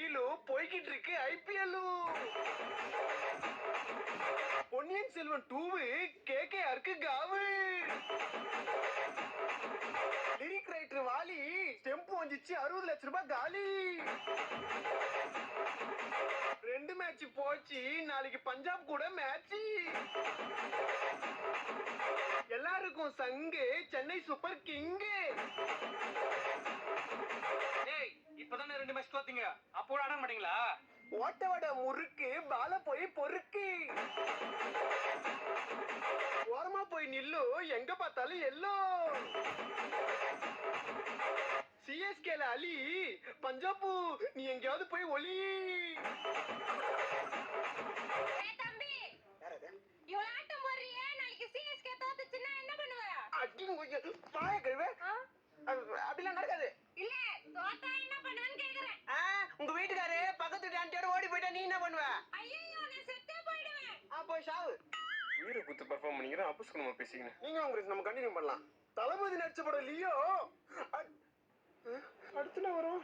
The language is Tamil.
ரயிலும் போய்கிட்டு இருக்கு ஐபிஎல். பொன்னியின் செல்வன் 2 கேகேஆருக்கு காவு. லிரிக் ரைட்டர் வாலி ஸ்டெம்ப் வந்துச்சு 60 லட்சம் ரூபாய் காலி. 2 மேட்ச் போச்சு, நாளைக்கு பஞ்சாப் கூட மேட்ச். எல்லாருக்கும் சங்கு சென்னை சூப்பர் கிங். ஏய் இப்பதானே 2 மேட்ச் தோத்தீங்க, அப்போ ஆட மாட்டீங்களா? ஓட்டவட முறுக்கு பால போய் பொறுக்கு. ஓரமா போய் நில்லு, எங்க பார்த்தாலும் எல்லோ. சிஎஸ்கேல அலி, பஞ்சாபு நீ எங்கயாவது போய் ஒலி. தம்பி இவ்வளவு ஆட்டம் போடுறியே, நாளைக்கு சிஎஸ்கே தோத்துச்சுன்னா என்ன பண்ணுவ? பாய கழுவே, அப்படிலாம் நடக்காது. இல்ல தோத்தா என்ன பண்ணுவேன்னு கேக்குறேன். உங்க வீட்டுக்காரு பக்கத்து டான்டியோட ஓடி போயிட்டா நீ என்ன பண்ணுவ? ஐயோ நான் செத்தே போயிடுவேன். போய் சாவு. வீர குத்து பெர்ஃபார்ம் பண்ணிக்கிறேன், அப்பஸ்கனமா பேசிக்கிறேன். நீங்க உங்க நம்ம கண்டினியூ பண்ணலாம். தளபதி நடிச்ச படம் லியோ அடுத்து நான் வரும்.